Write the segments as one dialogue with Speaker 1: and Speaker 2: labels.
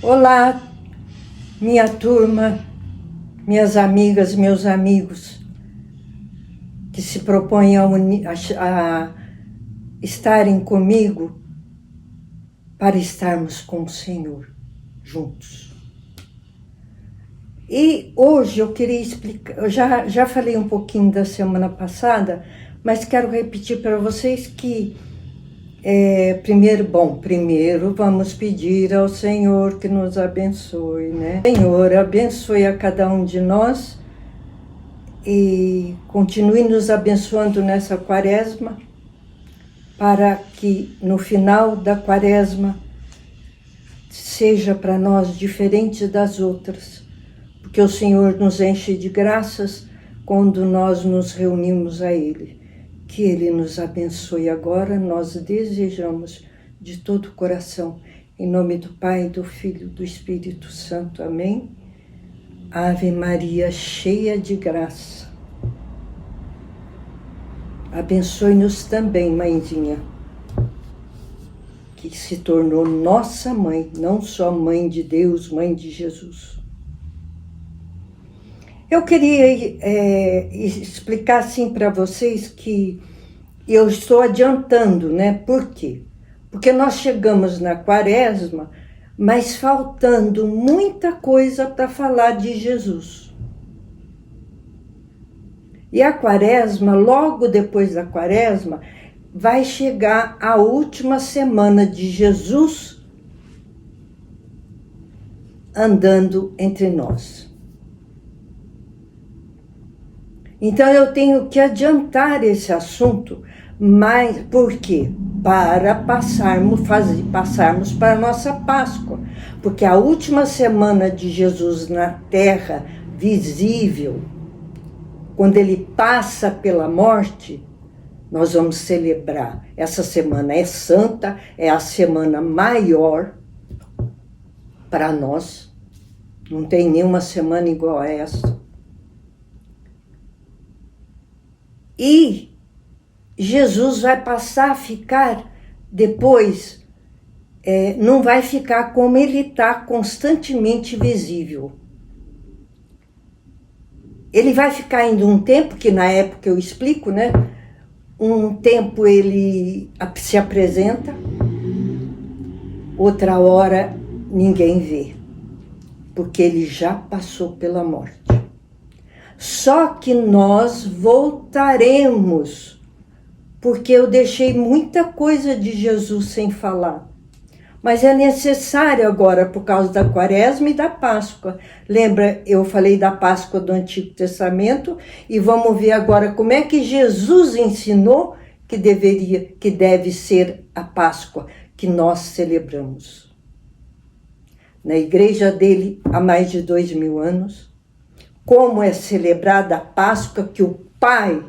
Speaker 1: Olá, minha turma, minhas amigas, meus amigos, que se propõem a estarem comigo para estarmos com o Senhor juntos. E hoje eu queria explicar, eu já falei um pouquinho da semana passada, mas quero repetir para vocês que primeiro vamos pedir ao Senhor que nos abençoe, né? Senhor, abençoe a cada um de nós e continue nos abençoando nessa quaresma, para que no final da quaresma seja para nós diferente das outras, porque o Senhor nos enche de graças quando nós nos reunimos a Ele. Que Ele nos abençoe agora, nós desejamos de todo o coração. Em nome do Pai, do Filho e do Espírito Santo. Amém. Ave Maria, cheia de graça. Abençoe-nos também, mãezinha, que se tornou nossa mãe, não só mãe de Deus, mãe de Jesus. Eu queria explicar assim para vocês que eu estou adiantando, né? Por quê? Porque nós chegamos na quaresma, mas faltando muita coisa para falar de Jesus. E a quaresma, logo depois da quaresma, vai chegar a última semana de Jesus andando entre nós. Então eu tenho que adiantar esse assunto, mas por quê? Para passarmos para a nossa Páscoa. Porque a última semana de Jesus na terra, visível, quando ele passa pela morte, nós vamos celebrar. Essa semana é santa, é a semana maior para nós. Não tem nenhuma semana igual a essa. E Jesus vai passar a ficar depois, não vai ficar como ele está, constantemente visível. Ele vai ficar ainda um tempo, que na época eu explico, né? Um tempo ele se apresenta, outra hora ninguém vê, porque ele já passou pela morte. Só que nós voltaremos, porque eu deixei muita coisa de Jesus sem falar. Mas é necessário agora, por causa da quaresma e da Páscoa. Lembra, eu falei da Páscoa do Antigo Testamento, e vamos ver agora como é que Jesus ensinou que deve ser a Páscoa que nós celebramos. Na igreja dele, há mais de 2000 anos, como é celebrada a Páscoa que o Pai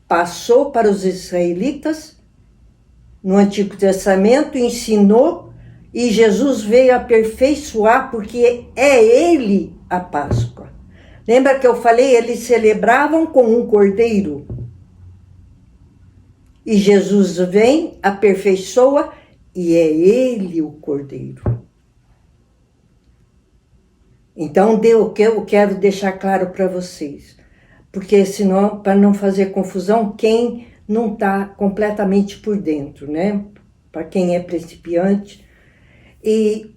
Speaker 1: passou para os israelitas no Antigo Testamento, ensinou, e Jesus veio aperfeiçoar, porque é Ele a Páscoa. Lembra que eu falei, eles celebravam com um cordeiro. E Jesus vem, aperfeiçoa, e é Ele o cordeiro. Então, eu quero deixar claro para vocês, porque senão, para não fazer confusão, quem não está completamente por dentro, né? Para quem é principiante. E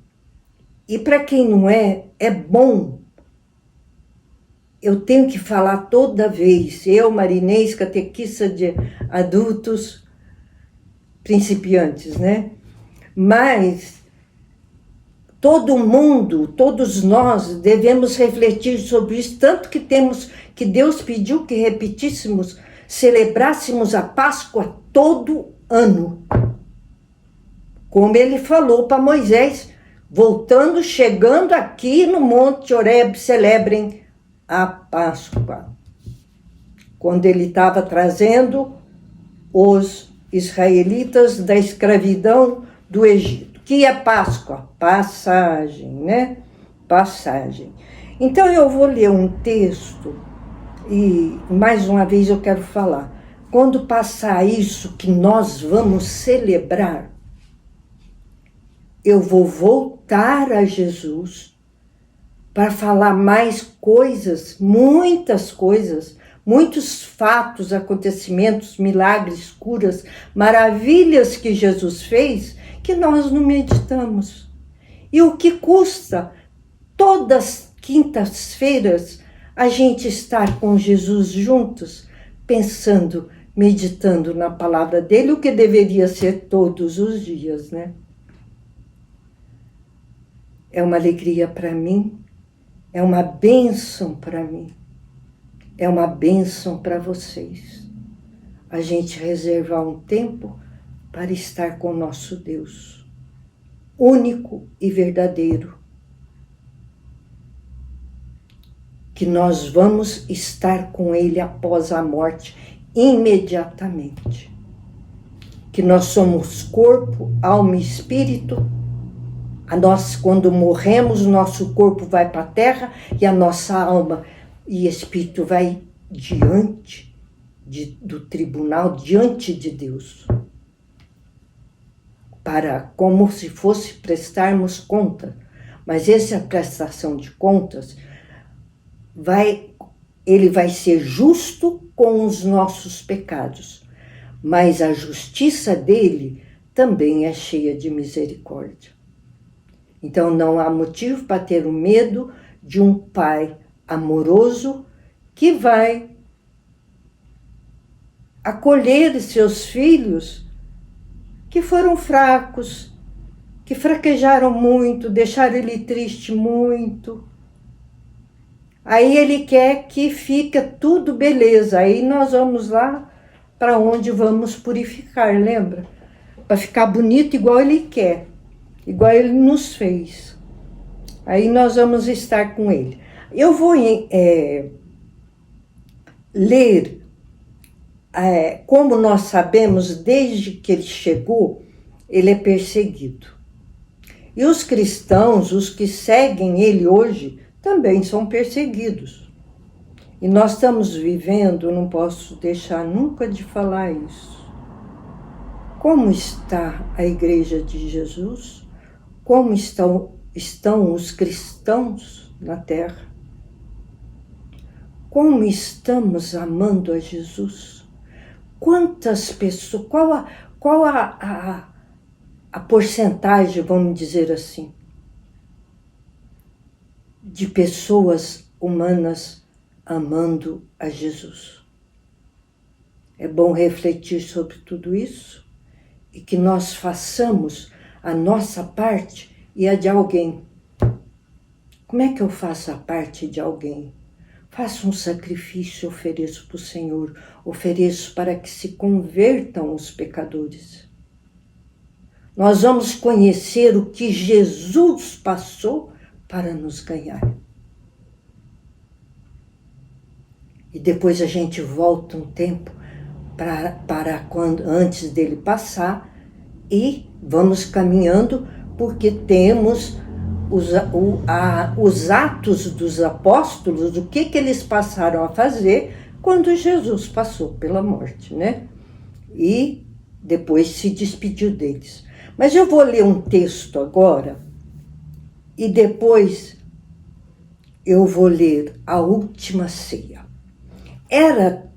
Speaker 1: para quem não é bom. Eu tenho que falar toda vez, eu, Marinês, catequista de adultos principiantes, né? Mas todo mundo, todos nós devemos refletir sobre isso, tanto que Deus pediu que repetíssemos, celebrássemos a Páscoa todo ano. Como ele falou para Moisés, voltando, chegando aqui no Monte Horebe, celebrem a Páscoa. Quando ele estava trazendo os israelitas da escravidão do Egito. Que é Páscoa? Passagem, né? Passagem. Então eu vou ler um texto e mais uma vez eu quero falar. Quando passar isso que nós vamos celebrar, eu vou voltar a Jesus para falar mais coisas, muitas coisas, muitos fatos, acontecimentos, milagres, curas, maravilhas que Jesus fez, que nós não meditamos. E o que custa todas as quintas-feiras a gente estar com Jesus juntos, pensando, meditando na palavra dele, o que deveria ser todos os dias, né? É uma alegria para mim, é uma bênção para mim, é uma bênção para vocês. A gente reservar um tempo para estar com o nosso Deus, único e verdadeiro, que nós vamos estar com Ele após a morte, imediatamente. Que nós somos corpo, alma e espírito. Quando morremos, nosso corpo vai para a terra e a nossa alma e espírito vai diante do tribunal, diante de Deus. Como se fosse prestarmos conta. Mas essa prestação de contas, ele vai ser justo com os nossos pecados. Mas a justiça dele também é cheia de misericórdia. Então não há motivo para ter o medo de um pai amoroso que vai acolher seus filhos que foram fracos, que fraquejaram muito, deixaram ele triste muito. Aí ele quer que fique tudo beleza. Aí nós vamos lá para onde vamos purificar, lembra? Para ficar bonito igual ele quer, igual ele nos fez. Aí nós vamos estar com ele. Eu vou ler, como nós sabemos, desde que ele chegou, ele é perseguido. E os cristãos, os que seguem ele hoje, também são perseguidos. E nós estamos vivendo, não posso deixar nunca de falar isso. Como está a Igreja de Jesus? Como estão os cristãos na terra? Como estamos amando a Jesus? Quantas pessoas, qual a porcentagem, vamos dizer assim, de pessoas humanas amando a Jesus? É bom refletir sobre tudo isso e que nós façamos a nossa parte e a de alguém. Como é que eu faço a parte de alguém? Faço um sacrifício, ofereço para o Senhor, ofereço para que se convertam os pecadores. Nós vamos conhecer o que Jesus passou para nos ganhar. E depois a gente volta um tempo antes dele passar e vamos caminhando, porque temos os atos dos apóstolos, o que eles passaram a fazer quando Jesus passou pela morte, né? E depois se despediu deles. Mas eu vou ler um texto agora e depois eu vou ler a última ceia. Era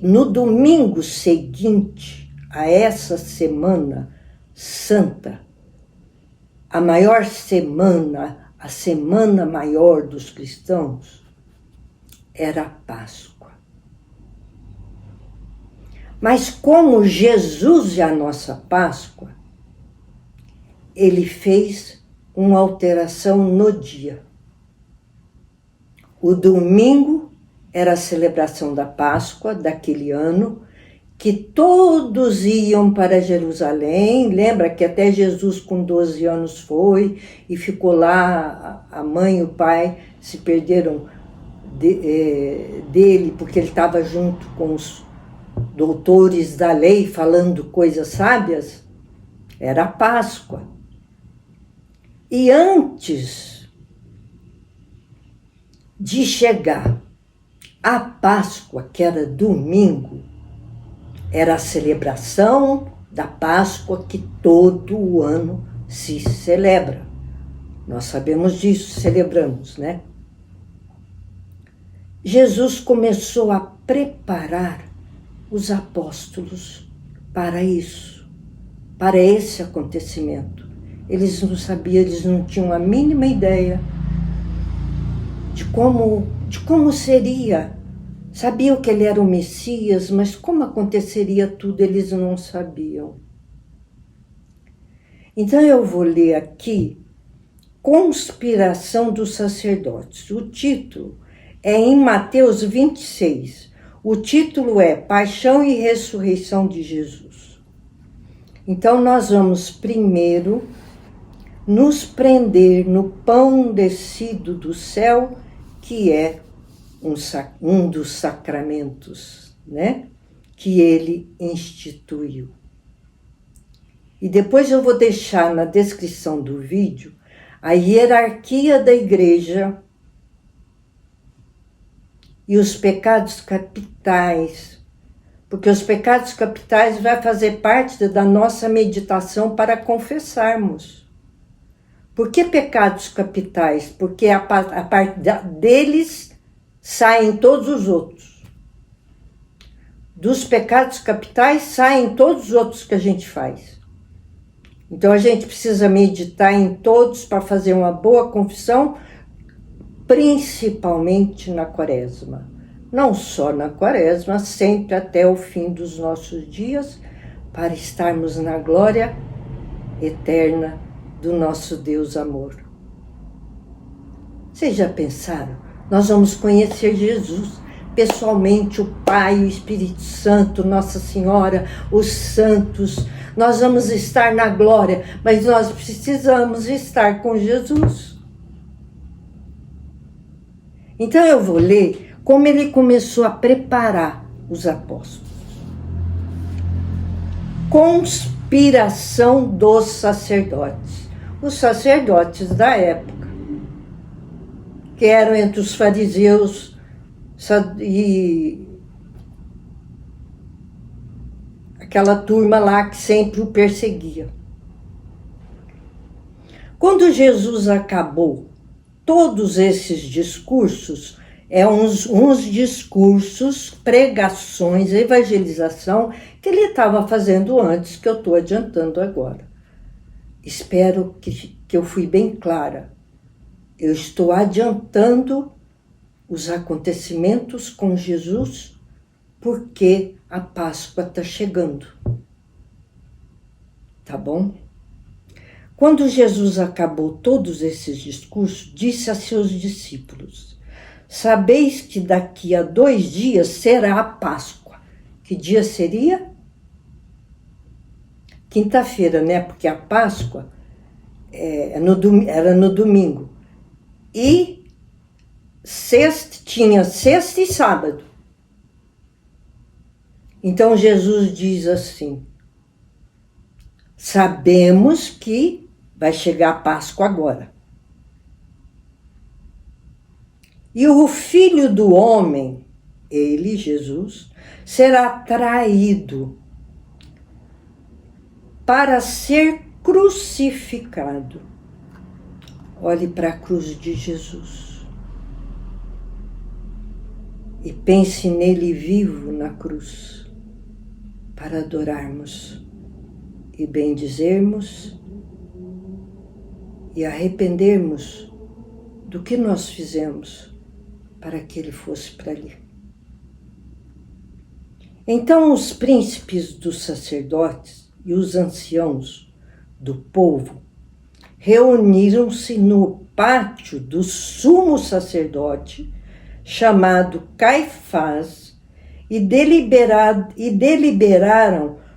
Speaker 1: no domingo seguinte a essa semana santa, a maior semana, a semana maior dos cristãos, era a Páscoa. Mas como Jesus é a nossa Páscoa, ele fez uma alteração no dia. O domingo era a celebração da Páscoa daquele ano, que todos iam para Jerusalém. Lembra que até Jesus com 12 anos foi e ficou lá, a mãe e o pai se perderam dele, porque ele estava junto com os doutores da lei falando coisas sábias. Era a Páscoa. E antes de chegar a Páscoa, que era domingo, era a celebração da Páscoa que todo ano se celebra. Nós sabemos disso, celebramos, né? Jesus começou a preparar os apóstolos para isso, para esse acontecimento. Eles não sabiam, eles não tinham a mínima ideia de como seria. Sabiam que ele era o Messias, mas como aconteceria tudo, eles não sabiam. Então eu vou ler aqui Conspiração dos Sacerdotes. O título é em Mateus 26. O título é Paixão e Ressurreição de Jesus. Então nós vamos primeiro nos prender no pão descido do céu, que é um dos sacramentos, né, que ele instituiu. E depois eu vou deixar na descrição do vídeo a hierarquia da igreja e os pecados capitais, porque os pecados capitais vai fazer parte da nossa meditação para confessarmos. Por que pecados capitais? Porque a parte deles saem todos os outros. Dos pecados capitais saem todos os outros que a gente faz. Então a gente precisa meditar em todos para fazer uma boa confissão, principalmente na quaresma. Não só na quaresma, sempre até o fim dos nossos dias, para estarmos na glória eterna do nosso Deus amor. Vocês já pensaram? Nós vamos conhecer Jesus pessoalmente, o Pai, o Espírito Santo, Nossa Senhora, os santos. Nós vamos estar na glória, mas nós precisamos estar com Jesus. Então eu vou ler como ele começou a preparar os apóstolos. Conspiração dos sacerdotes. Os sacerdotes da época, que eram entre os fariseus e aquela turma lá que sempre o perseguia. Quando Jesus acabou todos esses discursos, uns discursos, pregações, evangelização, que ele estava fazendo antes, que eu estou adiantando agora. Espero que eu fui bem clara. Eu estou adiantando os acontecimentos com Jesus, porque a Páscoa está chegando. Tá bom? Quando Jesus acabou todos esses discursos, disse a seus discípulos: sabeis que daqui a 2 dias será a Páscoa. Que dia seria? Quinta-feira, né? Porque a Páscoa era no domingo. E tinha sexta e sábado. Então Jesus diz assim: sabemos que vai chegar a Páscoa agora. E o Filho do Homem, ele, Jesus, será traído para ser crucificado. Olhe para a cruz de Jesus e pense nele vivo na cruz, para adorarmos e bendizermos e arrependermos do que nós fizemos para que ele fosse para ali. Então os príncipes dos sacerdotes e os anciãos do povo reuniram-se no pátio do sumo sacerdote, chamado Caifás, e deliberaram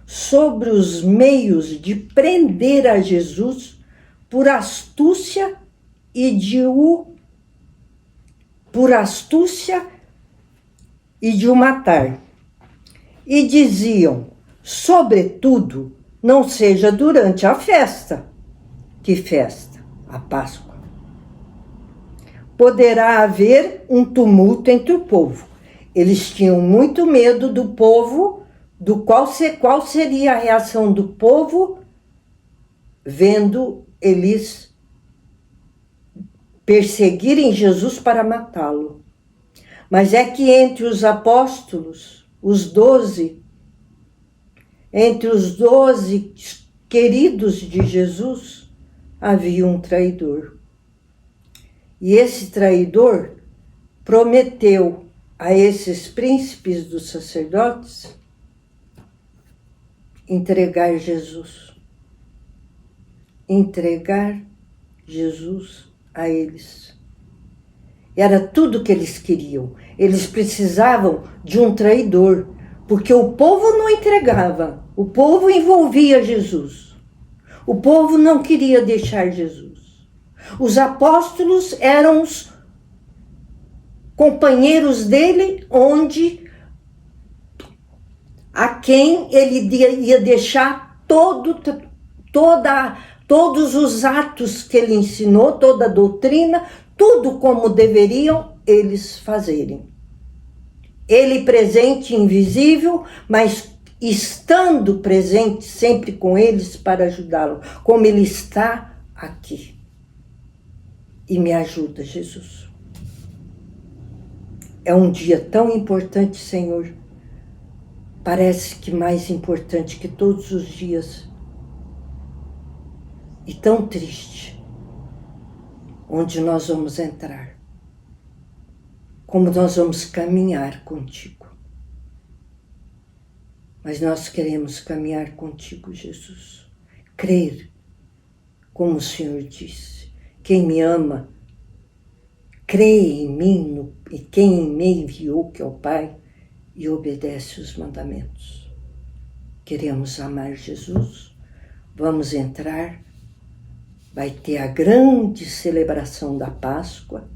Speaker 1: sobre os meios de prender a Jesus por astúcia e de o matar. E diziam: sobretudo, não seja durante a festa. Que festa? A Páscoa. Poderá haver um tumulto entre o povo. Eles tinham muito medo do povo, qual seria a reação do povo vendo eles perseguirem Jesus para matá-lo. Mas é que entre os apóstolos, os 12, entre os 12 queridos de Jesus, havia um traidor. E esse traidor prometeu a esses príncipes dos sacerdotes entregar Jesus. Entregar Jesus a eles. Era tudo que eles queriam. Eles precisavam de um traidor, porque o povo não entregava. O povo envolvia Jesus. O povo não queria deixar Jesus. Os apóstolos eram os companheiros dele, onde a quem ele ia deixar todos os atos que ele ensinou, toda a doutrina, tudo como deveriam eles fazerem. Ele presente, invisível, mas estando presente sempre com eles para ajudá-lo, como ele está aqui. E me ajuda, Jesus. É um dia tão importante, Senhor. Parece que mais importante que todos os dias. E tão triste. Onde nós vamos entrar. Como nós vamos caminhar contigo. Mas nós queremos caminhar contigo, Jesus. Crer, como o Senhor disse. Quem me ama, crê em mim e quem me enviou, que é o Pai, e obedece os mandamentos. Queremos amar Jesus, vamos entrar, vai ter a grande celebração da Páscoa,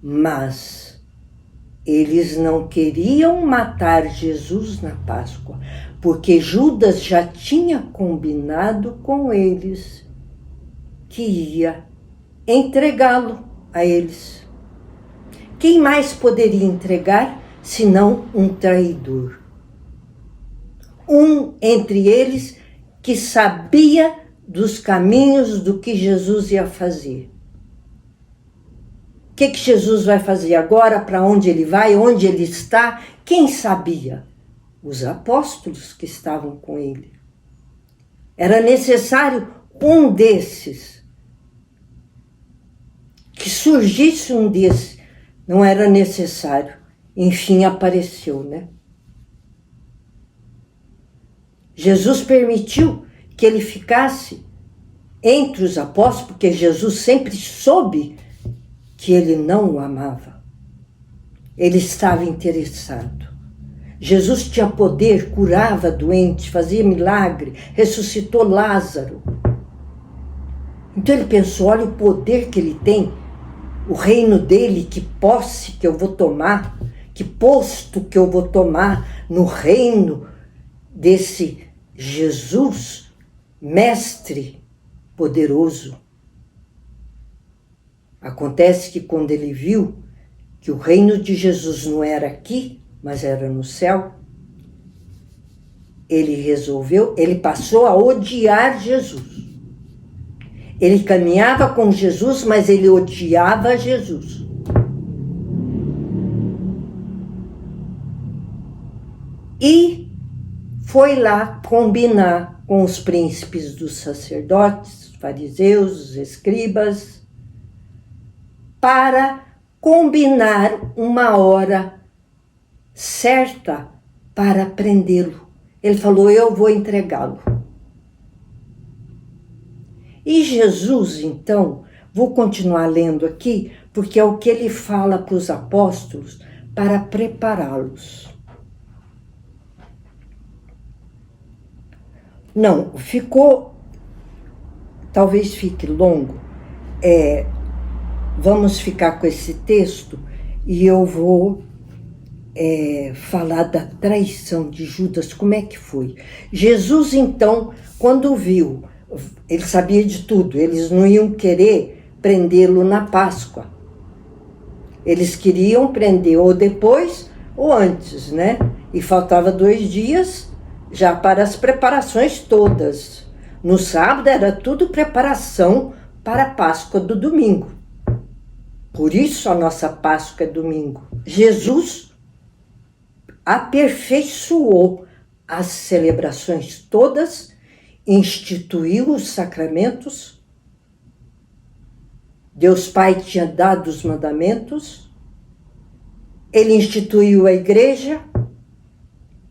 Speaker 1: mas eles não queriam matar Jesus na Páscoa, porque Judas já tinha combinado com eles que ia entregá-lo a eles. Quem mais poderia entregar senão um traidor? Um entre eles que sabia dos caminhos do que Jesus ia fazer. O que Jesus vai fazer agora? Para onde ele vai? Onde ele está? Quem sabia? Os apóstolos que estavam com ele. Era necessário um desses. Que surgisse um desses. Não era necessário. Enfim, apareceu, né? Jesus permitiu que ele ficasse entre os apóstolos, porque Jesus sempre soube que ele não o amava. Ele estava interessado. Jesus tinha poder, curava doentes, fazia milagre, ressuscitou Lázaro. Então ele pensou, olha o poder que ele tem, o reino dele, que posse que eu vou tomar, que posto que eu vou tomar no reino desse Jesus, mestre poderoso. Acontece que quando ele viu que o reino de Jesus não era aqui, mas era no céu, ele passou a odiar Jesus. Ele caminhava com Jesus, mas ele odiava Jesus. E foi lá combinar com os príncipes dos sacerdotes, os fariseus, os escribas, para combinar uma hora certa para prendê-lo. Ele falou, eu vou entregá-lo. E Jesus, então, vou continuar lendo aqui, porque é o que ele fala para os apóstolos para prepará-los. Não, talvez fique longo, vamos ficar com esse texto e eu vou falar da traição de Judas, como é que foi. Jesus, então, quando viu, ele sabia de tudo, eles não iam querer prendê-lo na Páscoa. Eles queriam prender ou depois ou antes, né? E faltava 2 dias já para as preparações todas No sábado era tudo preparação para a Páscoa do domingo. Por isso a nossa Páscoa é domingo. Jesus aperfeiçoou as celebrações todas, instituiu os sacramentos. Deus Pai tinha dado os mandamentos, ele instituiu a igreja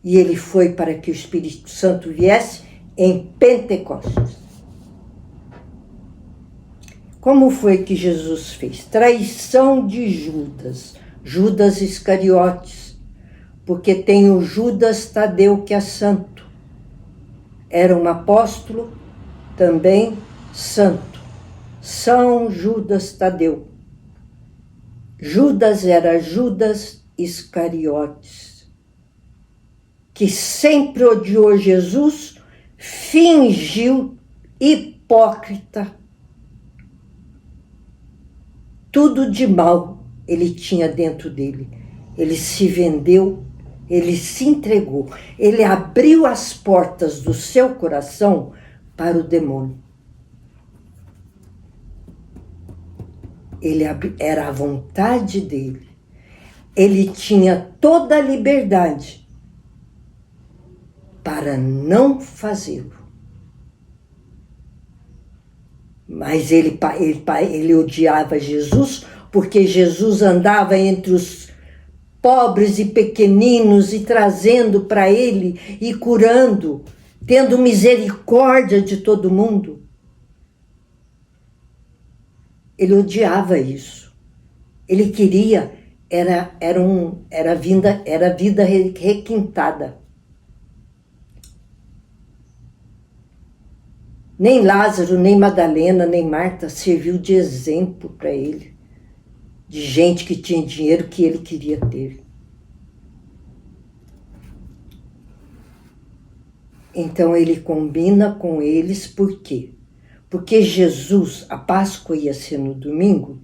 Speaker 1: e ele foi para que o Espírito Santo viesse em Pentecostes. Como foi que Jesus fez? Traição de Judas, Judas Iscariotes, porque tem o Judas Tadeu que é santo. Era um apóstolo, também santo. São Judas Tadeu. Judas era Judas Iscariotes, que sempre odiou Jesus, fingiu hipócrita. Tudo de mal ele tinha dentro dele. Ele se vendeu, ele se entregou. Ele abriu as portas do seu coração para o demônio. Era a vontade dele. Ele tinha toda a liberdade para não fazê-lo. Mas ele odiava Jesus porque Jesus andava entre os pobres e pequeninos e trazendo para ele e curando, tendo misericórdia de todo mundo. Ele odiava isso. Ele queria, era vida requintada. Nem Lázaro, nem Madalena, nem Marta serviu de exemplo para ele, de gente que tinha dinheiro que ele queria ter. Então ele combina com eles, por quê? Porque Jesus, a Páscoa ia ser no domingo,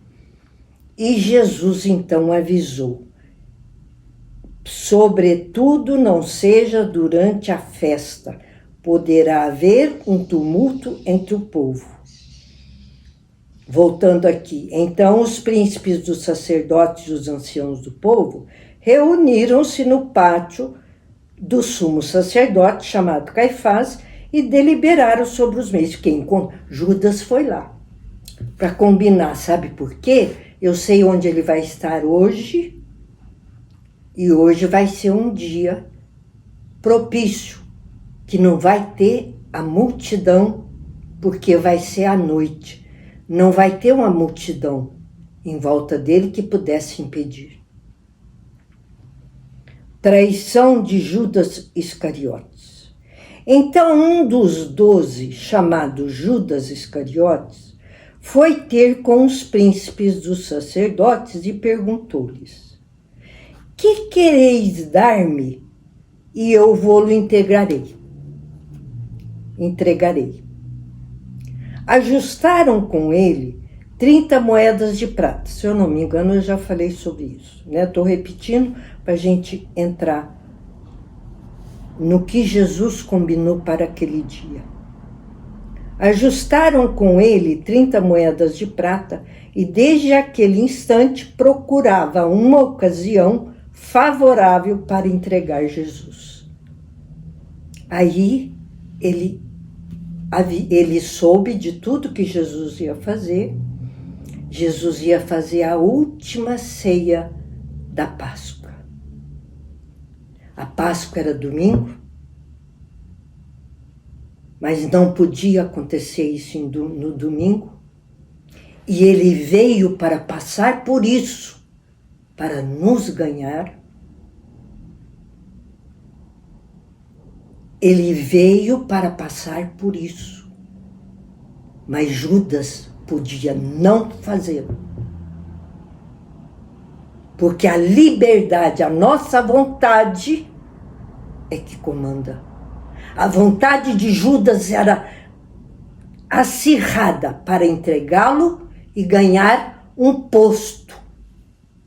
Speaker 1: e Jesus então avisou: sobretudo não seja durante a festa, poderá haver um tumulto entre o povo. Voltando aqui, então os príncipes dos sacerdotes e os anciãos do povo reuniram-se no pátio do sumo sacerdote, chamado Caifás, e deliberaram sobre os meios. Judas foi lá para combinar, sabe por quê? Eu sei onde ele vai estar hoje, e hoje vai ser um dia propício, que não vai ter a multidão, porque vai ser à noite. Não vai ter uma multidão em volta dele que pudesse impedir. Traição de Judas Iscariotes. Então um dos 12, chamado Judas Iscariotes, foi ter com os príncipes dos sacerdotes e perguntou-lhes: que quereis dar-me e eu vou-lo entregarei? Ajustaram com ele 30 moedas de prata. Se eu não me engano, eu já falei sobre isso, né? Estou repetindo para a gente entrar no que Jesus combinou para aquele dia. Ajustaram com ele 30 moedas de prata e desde aquele instante procurava uma ocasião favorável para entregar Jesus. Aí ele soube de tudo que Jesus ia fazer. Jesus ia fazer a última ceia da Páscoa. A Páscoa era domingo, mas não podia acontecer isso no domingo. E ele veio para passar por isso, para nos ganhar. Ele veio para passar por isso. Mas Judas podia não fazê-lo. Porque a liberdade, a nossa vontade é que comanda. A vontade de Judas era acirrada para entregá-lo e ganhar um posto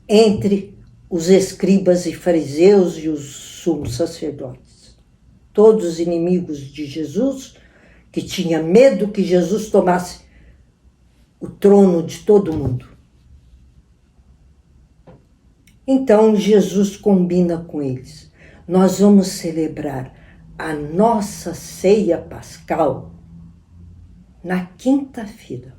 Speaker 1: entre os escribas e fariseus e os sumos sacerdotes. Todos inimigos de Jesus que tinha medo que Jesus tomasse o trono de todo mundo. Então Jesus combina com eles. Nós vamos celebrar a nossa ceia pascal na quinta-feira.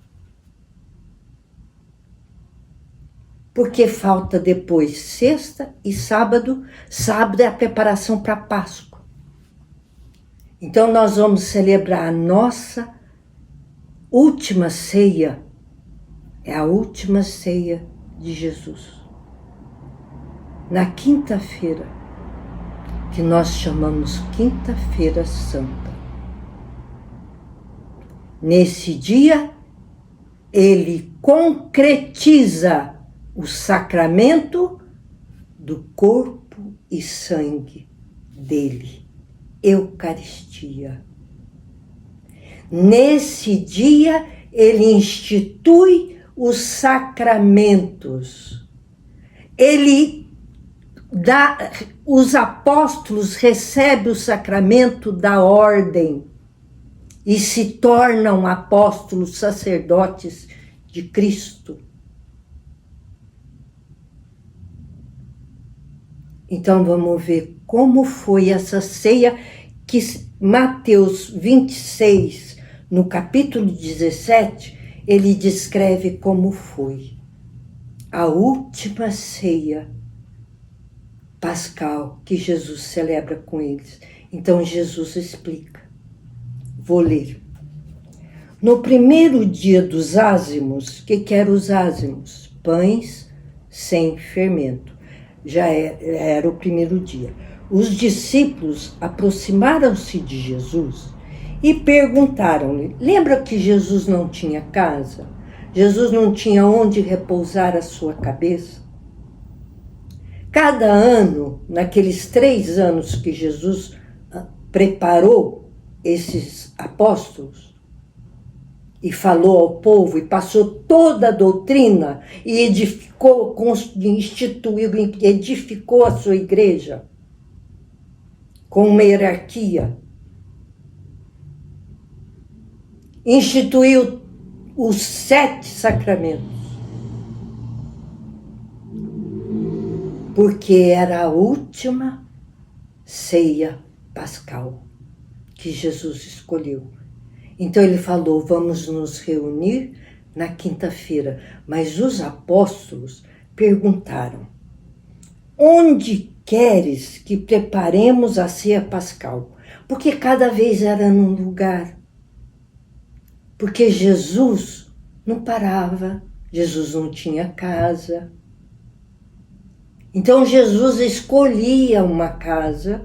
Speaker 1: Porque falta depois sexta e sábado. Sábado é a preparação para a Páscoa. Então nós vamos celebrar a nossa última ceia. É a última ceia de Jesus. Na quinta-feira, que nós chamamos Quinta-feira Santa. Nesse dia, ele concretiza o sacramento do corpo e sangue dele, Eucaristia. Nesse dia, ele institui os sacramentos. Os apóstolos recebem o sacramento da ordem e se tornam apóstolos sacerdotes de Cristo. Então vamos ver como foi essa ceia que Mateus 26, no capítulo 17, ele descreve como foi a última ceia pascal que Jesus celebra com eles. Então Jesus explica. Vou ler. No primeiro dia dos ázimos, o que eram os ázimos? Pães sem fermento. Já era o primeiro dia. Os discípulos aproximaram-se de Jesus e perguntaram-lhe, lembra que Jesus não tinha casa? Jesus não tinha onde repousar a sua cabeça? Cada ano, naqueles 3 anos que Jesus preparou esses apóstolos e falou ao povo e passou toda a doutrina e edificou a sua igreja com uma hierarquia, instituiu os 7 sacramentos. Porque era a última ceia pascal que Jesus escolheu. Então ele falou, vamos nos reunir na quinta-feira. Mas os apóstolos perguntaram, onde queres que preparemos a ceia pascal? Porque cada vez era num lugar. Porque Jesus não parava, Jesus não tinha casa. Então Jesus escolhia uma casa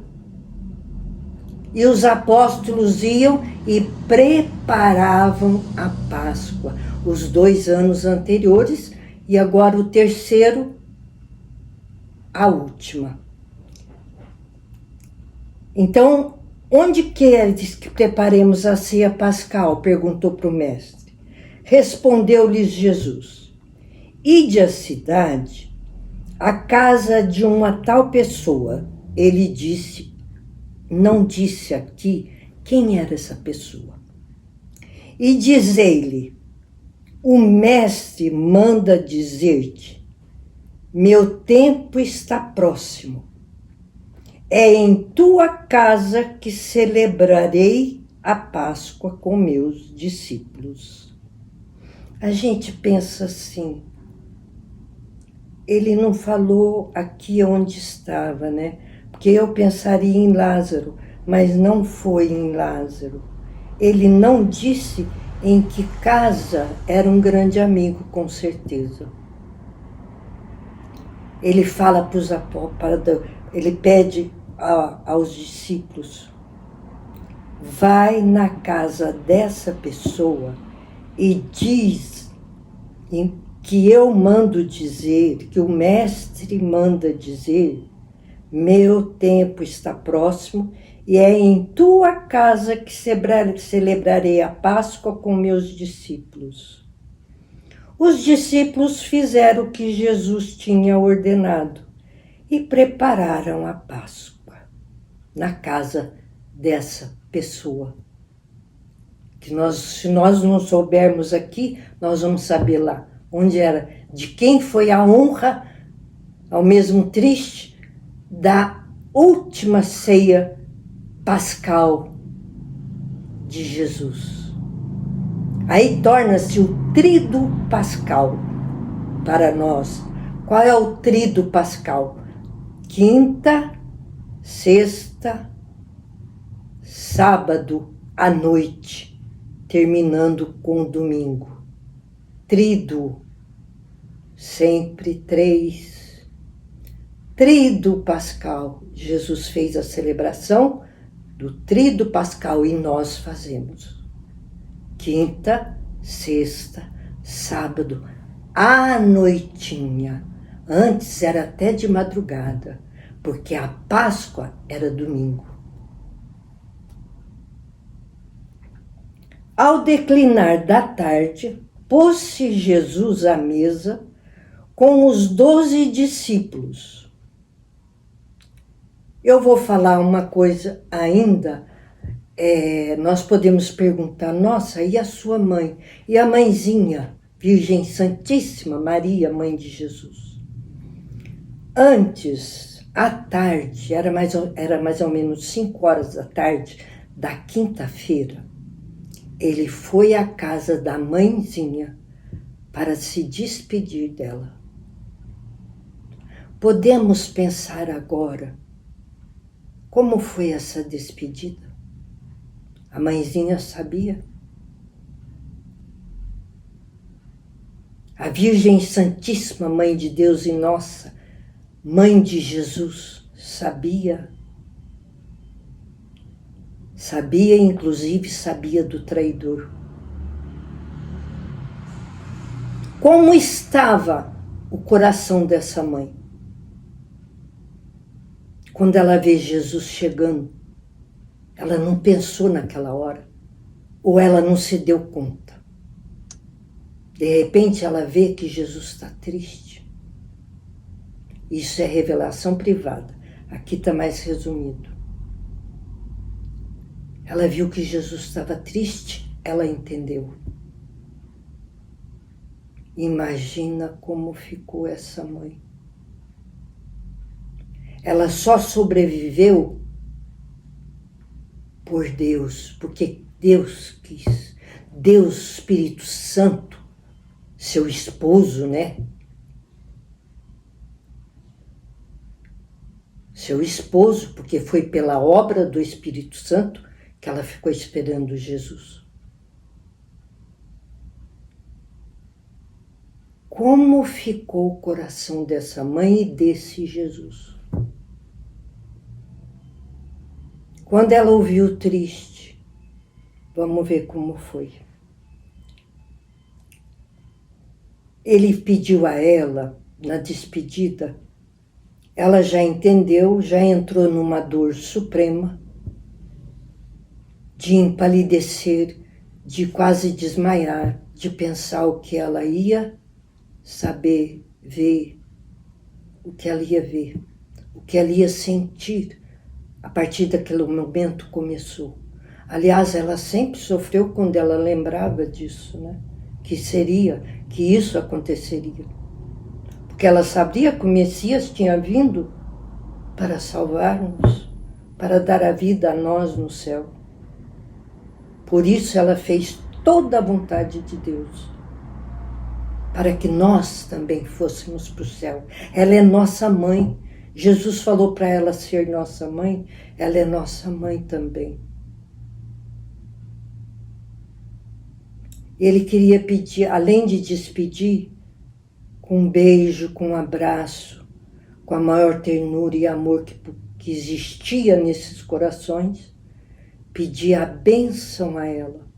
Speaker 1: e os apóstolos iam e preparavam a Páscoa. Os 2 anos anteriores e agora o terceiro, a última. Então, onde queres que preparemos a ceia pascal? Perguntou para o mestre. Respondeu-lhes Jesus, ide à cidade, a casa de uma tal pessoa. Ele disse, não disse aqui quem era essa pessoa. E dizei-lhe, o mestre manda dizer-te, meu tempo está próximo. É em tua casa que celebrarei a Páscoa com meus discípulos. A gente pensa assim, ele não falou aqui onde estava, né? Porque eu pensaria em Lázaro, mas não foi em Lázaro. Ele não disse em que casa era um grande amigo, com certeza. Ele fala para os apóstolos, ele pede aos discípulos, vai na casa dessa pessoa e diz que eu mando dizer, que o mestre manda dizer, meu tempo está próximo e é em tua casa que celebrarei a Páscoa com meus discípulos. Os discípulos fizeram o que Jesus tinha ordenado e prepararam a Páscoa na casa dessa pessoa. Que se nós não soubermos aqui, nós vamos saber lá. Onde era, de quem foi a honra, ao mesmo triste, da última ceia pascal de Jesus. Aí torna-se o tríduo pascal para nós. Qual é o tríduo pascal? Quinta, sexta, sábado à noite, terminando com o domingo. Tríduo, sempre três. Tríduo pascal. Jesus fez a celebração do tríduo pascal e nós fazemos. Quinta, sexta, sábado, à noitinha. Antes era até de madrugada, porque a Páscoa era domingo. Ao declinar da tarde, pôs-se Jesus à mesa com os 12 discípulos. Eu vou falar uma coisa ainda. Nós podemos perguntar, nossa, e a sua mãe? E a mãezinha, Virgem Santíssima Maria, Mãe de Jesus? Antes, à tarde, era mais ou menos 5 horas da tarde da quinta-feira, ele foi à casa da mãezinha para se despedir dela. Podemos pensar agora como foi essa despedida? A mãezinha sabia? A Virgem Santíssima, Mãe de Deus e nossa, Mãe de Jesus, sabia? Sabia, inclusive, sabia do traidor. Como estava o coração dessa mãe? Quando ela vê Jesus chegando, ela não pensou naquela hora, ou ela não se deu conta. De repente ela vê que Jesus está triste. Isso é revelação privada. Aqui está mais resumido. Ela viu que Jesus estava triste, ela entendeu. Imagina como ficou essa mãe. Ela só sobreviveu por Deus, porque Deus quis. Deus, Espírito Santo, seu esposo, né? Seu esposo, porque foi pela obra do Espírito Santo que ela ficou esperando Jesus. Como ficou o coração dessa mãe e desse Jesus? Quando ela ouviu triste, vamos ver como foi. Ele pediu a ela, na despedida, ela já entendeu, já entrou numa dor suprema, de empalidecer, de quase desmaiar, de pensar o que ela ia saber, ver, o que ela ia ver, o que ela ia sentir. A partir daquele momento começou. Aliás, ela sempre sofreu quando ela lembrava disso, né? Que isso aconteceria. Porque ela sabia que o Messias tinha vindo para salvar-nos, para dar a vida a nós no céu. Por isso ela fez toda a vontade de Deus, para que nós também fôssemos para o céu. Ela é nossa mãe. Jesus falou para ela ser nossa mãe, ela é nossa mãe também. Ele queria pedir, além de despedir, com um beijo, com um abraço, com a maior ternura e amor que existia nesses corações, pedir a bênção a ela.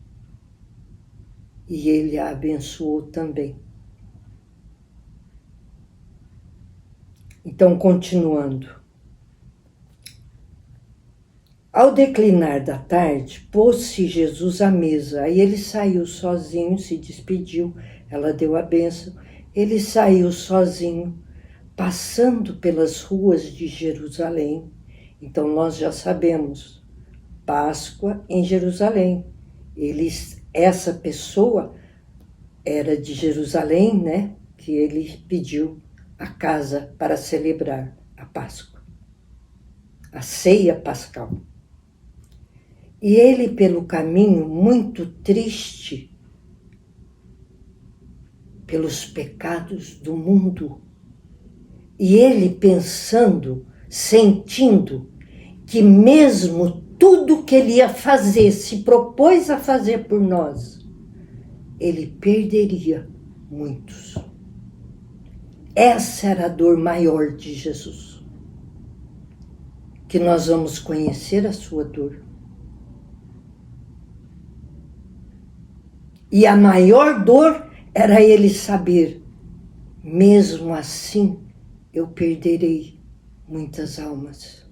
Speaker 1: E ele a abençoou também. Então, continuando. Ao declinar da tarde, pôs-se Jesus à mesa. Aí ele saiu sozinho, se despediu, ela deu a bênção. Ele saiu sozinho, passando pelas ruas de Jerusalém. Então, nós já sabemos, Páscoa em Jerusalém. Ele essa pessoa era de Jerusalém, né? Que ele pediu a casa para celebrar a Páscoa, a ceia pascal. E ele, pelo caminho, muito triste pelos pecados do mundo, e ele pensando, sentindo que mesmo tudo que ele ia fazer, se propôs a fazer por nós, ele perderia muitos. Essa era a dor maior de Jesus. Que nós vamos conhecer a sua dor. E a maior dor era ele saber, mesmo assim, eu perderei muitas almas.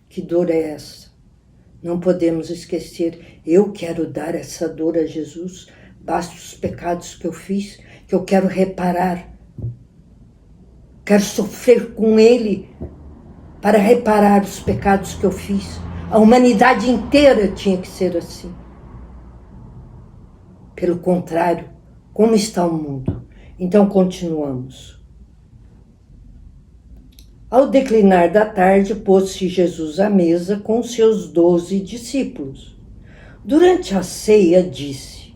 Speaker 1: Que dor é essa? Não podemos esquecer, eu quero dar essa dor a Jesus, basta os pecados que eu fiz, que eu quero reparar. Quero sofrer com ele para reparar os pecados que eu fiz. A humanidade inteira tinha que ser assim. Pelo contrário, como está o mundo? Então continuamos. Ao declinar da tarde, pôs-se Jesus à mesa com seus 12 discípulos. Durante a ceia, disse: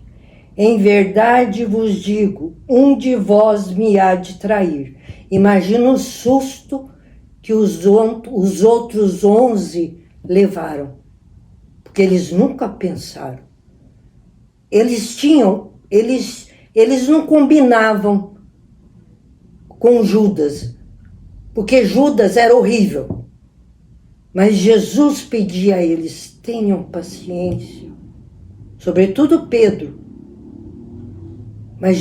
Speaker 1: em verdade vos digo, um de vós me há de trair. Imagina o susto que os outros 11 levaram, porque eles nunca pensaram. Eles não combinavam com Judas, porque Judas era horrível. Mas Jesus pedia a eles, tenham paciência, sobretudo Pedro. Mas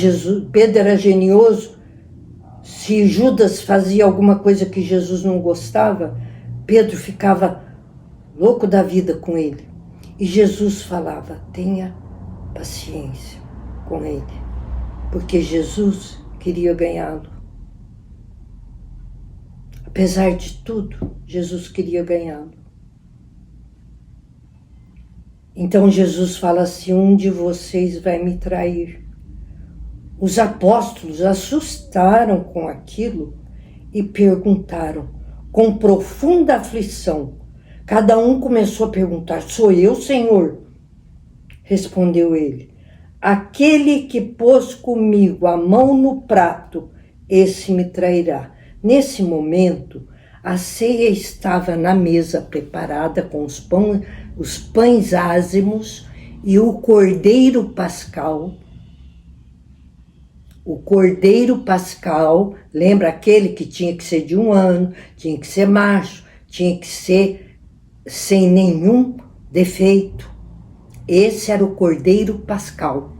Speaker 1: Pedro era genioso. Se Judas fazia alguma coisa que Jesus não gostava, Pedro ficava louco da vida com ele. E Jesus falava, tenha paciência com ele, porque Jesus queria ganhá-lo. Apesar de tudo, Jesus queria ganhá-lo. Então Jesus fala assim, um de vocês vai me trair. Os apóstolos assustaram com aquilo e perguntaram, com profunda aflição. Cada um começou a perguntar, sou eu, Senhor? Respondeu ele, aquele que pôs comigo a mão no prato, esse me trairá. Nesse momento, a ceia estava na mesa preparada com os pães ázimos e o cordeiro pascal. O cordeiro pascal, lembra aquele que tinha que ser de 1 ano, tinha que ser macho, tinha que ser sem nenhum defeito. Esse era o cordeiro pascal.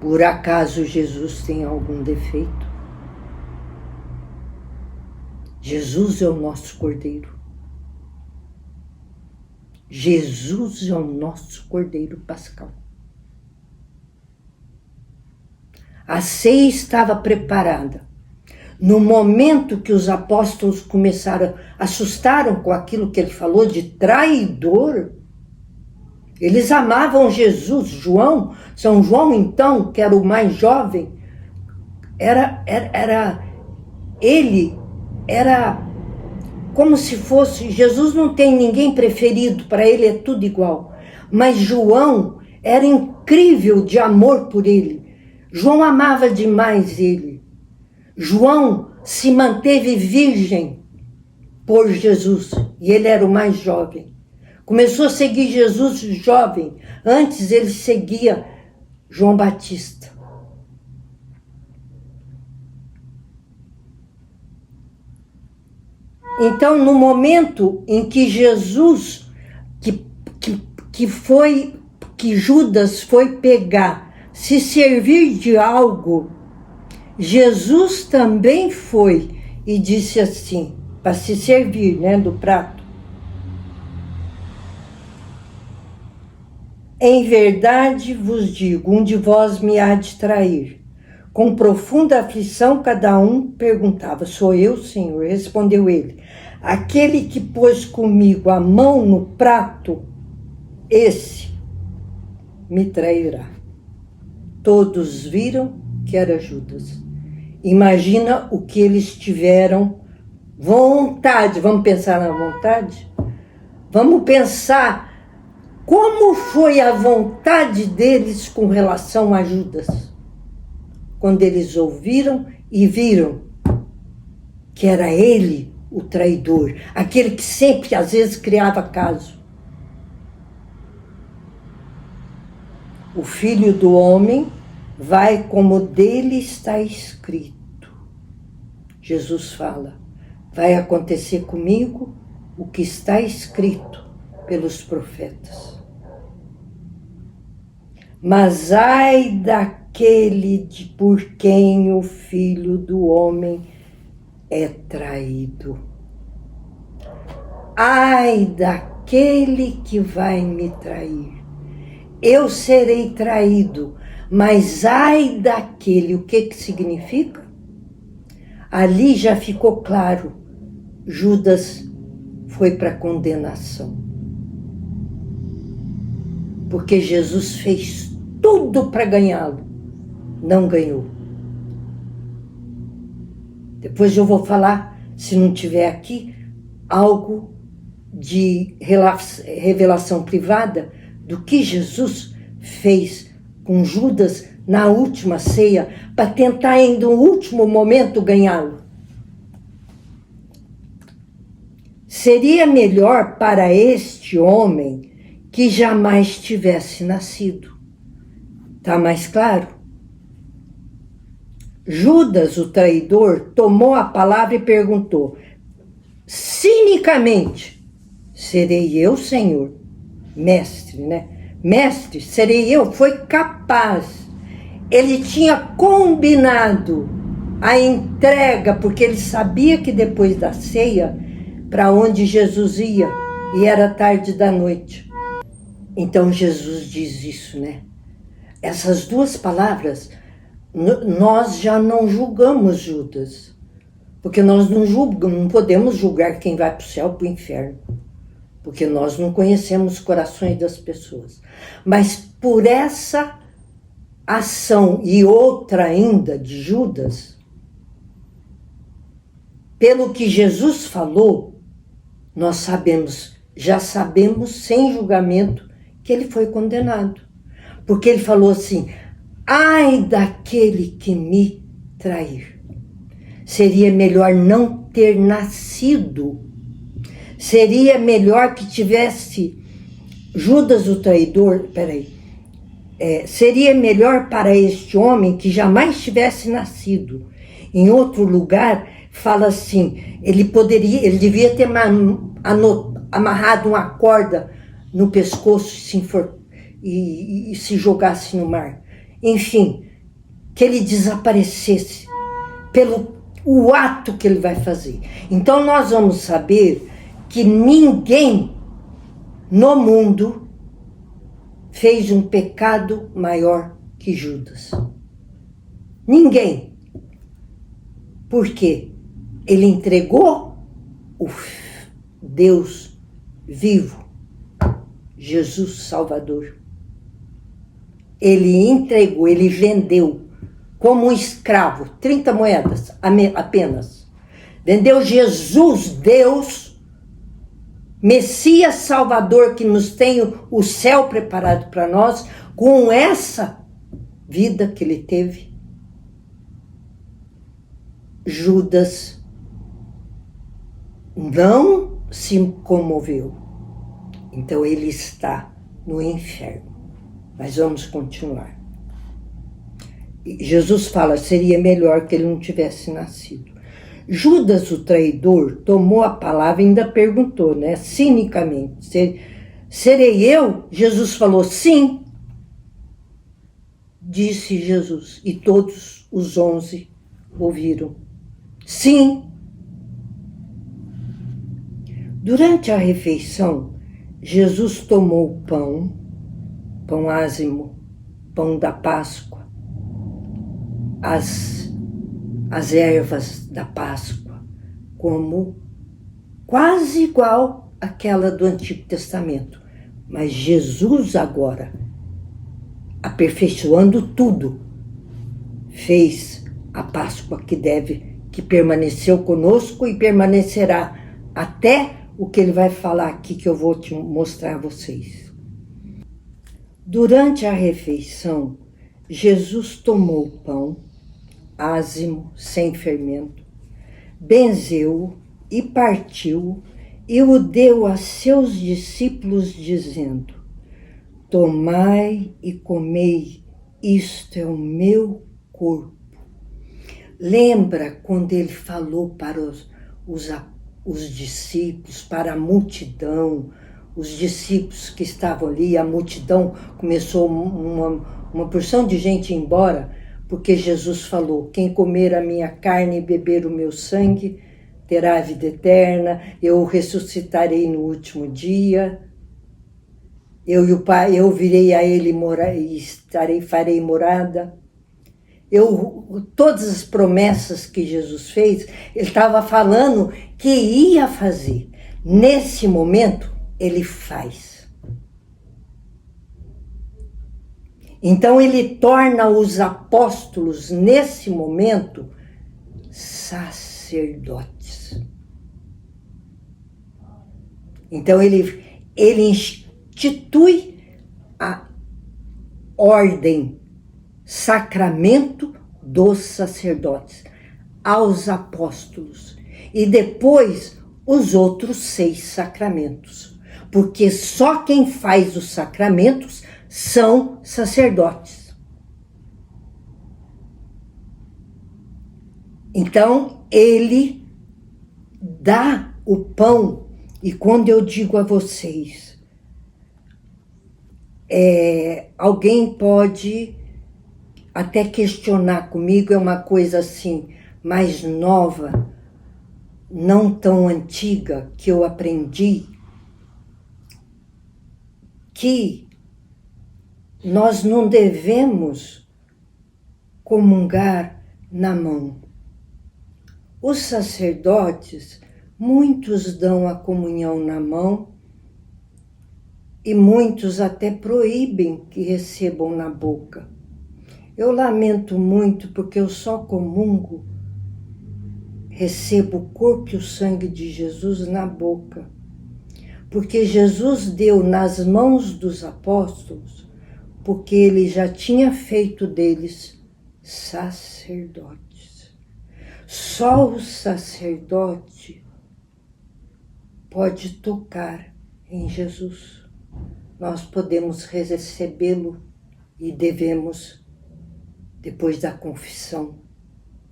Speaker 1: Por acaso Jesus tem algum defeito? Jesus é o nosso cordeiro. Jesus é o nosso cordeiro pascal. A ceia estava preparada. No momento que os apóstolos assustaram com aquilo que ele falou de traidor, eles amavam Jesus. São João então, que era o mais jovem, ele era como se fosse, Jesus não tem ninguém preferido, para ele é tudo igual. Mas João era incrível de amor por ele. João amava demais ele. João se manteve virgem por Jesus, e ele era o mais jovem. Começou a seguir Jesus jovem. Antes ele seguia João Batista. Então, no momento em que Jesus, que Judas foi pegar, se servir de algo, Jesus também foi e disse assim, para se servir, né, do prato. Em verdade vos digo, um de vós me há de trair. Com profunda aflição, cada um perguntava, sou eu, Senhor? Respondeu ele, aquele que pôs comigo a mão no prato, esse me trairá. Todos viram que era Judas. Imagina o que eles tiveram vontade. Vamos pensar na vontade? Vamos pensar como foi a vontade deles com relação a Judas. Quando eles ouviram e viram que era ele o traidor, aquele que sempre, às vezes, criava caso. O Filho do Homem vai como dele está escrito. Jesus fala, vai acontecer comigo o que está escrito pelos profetas. Mas ai daquele por quem o Filho do Homem é traído. Ai daquele que vai me trair. Eu serei traído, mas ai daquele. O que significa? Ali já ficou claro, Judas foi para a condenação. Porque Jesus fez tudo para ganhá-lo, não ganhou. Depois eu vou falar, se não tiver aqui, algo de revelação privada do que Jesus fez com Judas na última ceia, para tentar em um último momento ganhá-lo. Seria melhor para este homem que jamais tivesse nascido. Está mais claro? Judas, o traidor, tomou a palavra e perguntou, cinicamente, serei eu, Senhor? Mestre, né? Mestre, serei eu? Foi capaz. Ele tinha combinado a entrega, porque ele sabia que depois da ceia, para onde Jesus ia, e era tarde da noite. Então Jesus diz isso, né? Essas duas palavras, nós já não julgamos Judas, porque nós não podemos julgar quem vai para o céu, para o inferno, porque nós não conhecemos os corações das pessoas. Mas por essa ação e outra ainda de Judas, pelo que Jesus falou, nós já sabemos sem julgamento que ele foi condenado. Porque ele falou assim, ai daquele que me trair. Seria melhor não ter nascido. Seria melhor que tivesse Judas o traidor, seria melhor para este homem que jamais tivesse nascido. Em outro lugar, fala assim, ele devia ter amarrado uma corda no pescoço e se jogasse no mar. Enfim, que ele desaparecesse pelo o ato que ele vai fazer. Então nós vamos saber que ninguém no mundo fez um pecado maior que Judas. Ninguém. Por quê? Ele entregou o Deus vivo, Jesus Salvador. Ele entregou, ele vendeu como um escravo, 30 moedas apenas. Vendeu Jesus, Deus, Messias Salvador, que nos tem o céu preparado para nós, com essa vida que ele teve. Judas não se comoveu. Então ele está no inferno. Mas vamos continuar. Jesus fala, seria melhor que ele não tivesse nascido. Judas, o traidor, tomou a palavra e ainda perguntou, né, cinicamente, serei eu? Jesus falou, sim. Disse Jesus, e todos os 11 ouviram. Sim. Durante a refeição, Jesus tomou o pão ázimo, pão da Páscoa, as ervas da Páscoa, como quase igual àquela do Antigo Testamento. Mas Jesus agora aperfeiçoando tudo, fez a Páscoa que permaneceu conosco e permanecerá até o que ele vai falar aqui, que eu vou te mostrar a vocês. Durante a refeição, Jesus tomou o pão, ázimo, sem fermento, benzeu-o e partiu e o deu a seus discípulos, dizendo: tomai e comei, isto é o meu corpo. Lembra quando ele falou para os discípulos, para a multidão, os discípulos que estavam ali, a multidão começou uma porção de gente ir embora, porque Jesus falou: quem comer a minha carne e beber o meu sangue terá a vida eterna, eu o ressuscitarei no último dia, eu e o Pai, eu virei a ele e farei morada. Todas as promessas que Jesus fez, ele estava falando que ia fazer. Nesse momento, ele faz. Então, ele torna os apóstolos, nesse momento, sacerdotes. Então, ele institui a ordem, sacramento dos sacerdotes aos apóstolos e depois os outros 6 sacramentos, porque só quem faz os sacramentos são sacerdotes. Então ele dá o pão, e quando eu digo a vocês, alguém pode até questionar comigo, é uma coisa assim, mais nova, não tão antiga, que eu aprendi, que nós não devemos comungar na mão. Os sacerdotes, muitos dão a comunhão na mão e muitos até proíbem que recebam na boca. Eu lamento muito porque eu só comungo, recebo o corpo e o sangue de Jesus na boca. Porque Jesus deu nas mãos dos apóstolos, porque ele já tinha feito deles sacerdotes. Só o sacerdote pode tocar em Jesus. Nós podemos recebê-lo e devemos, depois da confissão,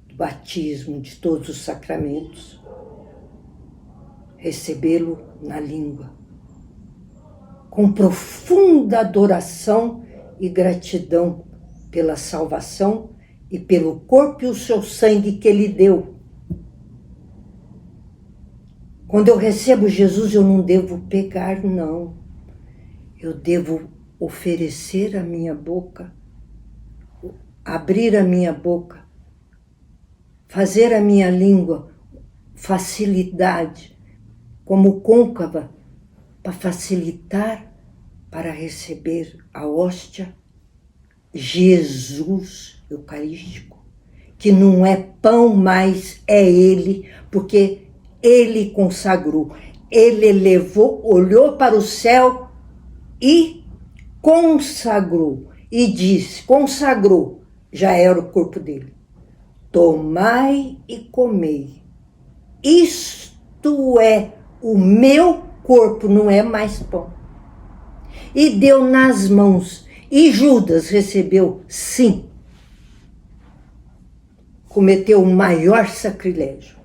Speaker 1: do batismo, de todos os sacramentos, recebê-lo na língua, com profunda adoração e gratidão pela salvação e pelo corpo e o seu sangue que ele deu. Quando eu recebo Jesus, eu não devo pegar, não. Eu devo oferecer a minha boca, abrir a minha boca, fazer a minha língua facilidade, como côncava, para facilitar para receber a hóstia, Jesus eucarístico, que não é pão, mas é ele, porque ele consagrou, ele levou, olhou para o céu e consagrou, e disse, consagrou, já era o corpo dele. Tomai e comei, isto é o meu corpo, não é mais pão. E deu nas mãos, e Judas recebeu, sim. Cometeu o maior sacrilégio.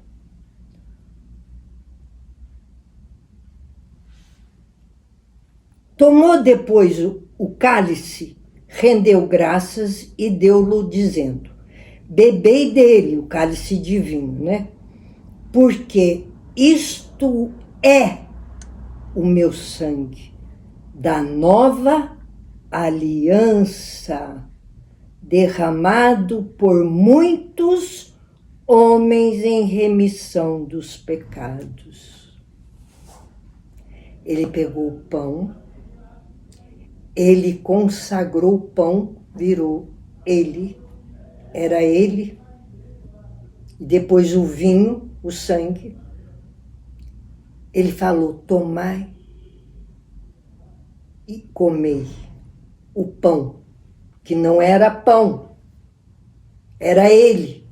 Speaker 1: Tomou depois o cálice, rendeu graças e deu-lo dizendo, bebei dele, o cálice de vinho, né? Porque isto é o meu sangue da nova aliança, derramado por muitos homens em remissão dos pecados. Ele pegou o pão, ele consagrou o pão virou ele, era ele, e depois o vinho, o sangue. Ele falou: tomai e comei o pão, que não era pão, era ele.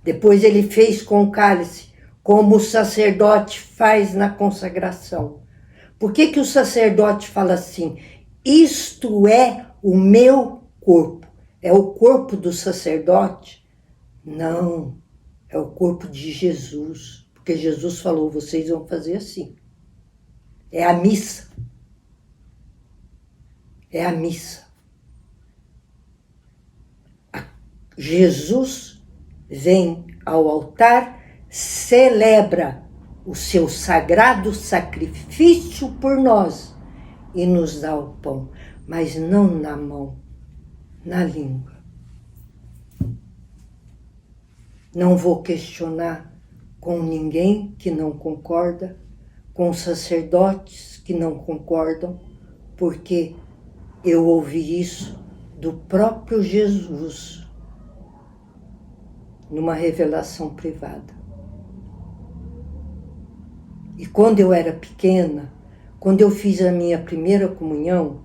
Speaker 1: Depois ele fez com o cálice, como o sacerdote faz na consagração. Por que o sacerdote fala assim? Isto é o meu corpo. É o corpo do sacerdote? Não, é o corpo de Jesus. Porque Jesus falou, vocês vão fazer assim. É a missa. É a missa. Jesus vem ao altar, celebra o seu sagrado sacrifício por nós e nos dá o pão, mas não na mão, na língua. Não vou questionar com ninguém que não concorda, com sacerdotes que não concordam, porque eu ouvi isso do próprio Jesus numa revelação privada. E quando eu era pequena, quando eu fiz a minha primeira comunhão,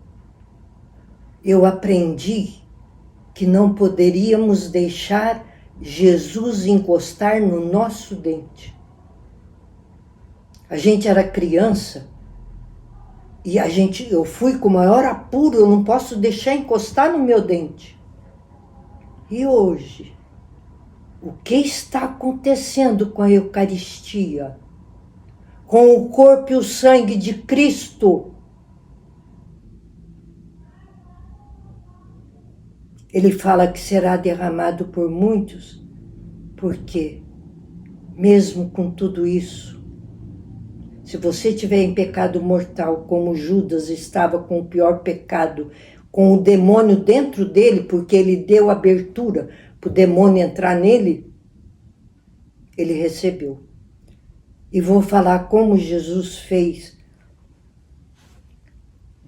Speaker 1: eu aprendi que não poderíamos deixar Jesus encostar no nosso dente. A gente era criança e eu fui com o maior apuro, eu não posso deixar encostar no meu dente. E hoje, o que está acontecendo com a Eucaristia? Com o corpo e o sangue de Cristo? Ele fala que será derramado por muitos, porque mesmo com tudo isso, se você tiver em pecado mortal, como Judas estava com o pior pecado, com o demônio dentro dele, porque ele deu abertura para o demônio entrar nele, ele recebeu. E vou falar como Jesus fez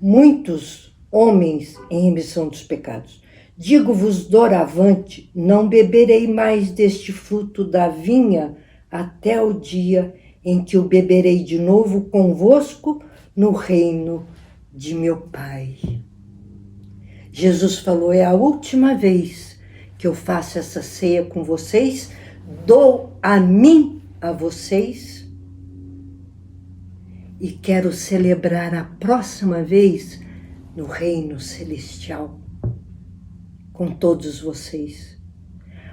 Speaker 1: muitos homens em remissão dos pecados. Digo-vos doravante, não beberei mais deste fruto da vinha até o dia em que o beberei de novo convosco no reino de meu Pai. Jesus falou, é a última vez que eu faço essa ceia com vocês, dou a mim, a vocês, e quero celebrar a próxima vez no reino celestial com todos vocês.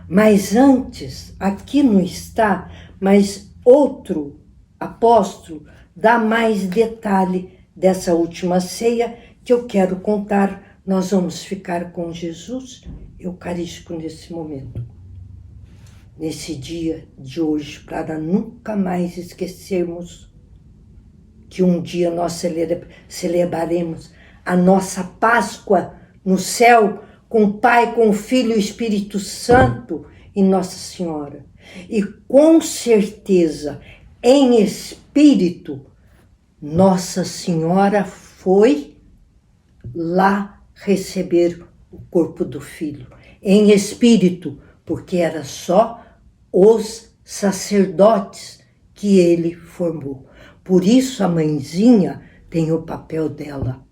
Speaker 1: Mas antes, aqui não está, mas outro apóstolo dá mais detalhe dessa última ceia que eu quero contar. Nós vamos ficar com Jesus eucarístico nesse momento, nesse dia de hoje, para nunca mais esquecermos que um dia nós celebraremos a nossa Páscoa no céu, com o Pai, com o Filho e o Espírito Santo e Nossa Senhora. E com certeza, em espírito, Nossa Senhora foi lá receber o corpo do Filho. Em espírito, porque era só os sacerdotes que ele formou. Por isso a mãezinha tem o papel dela.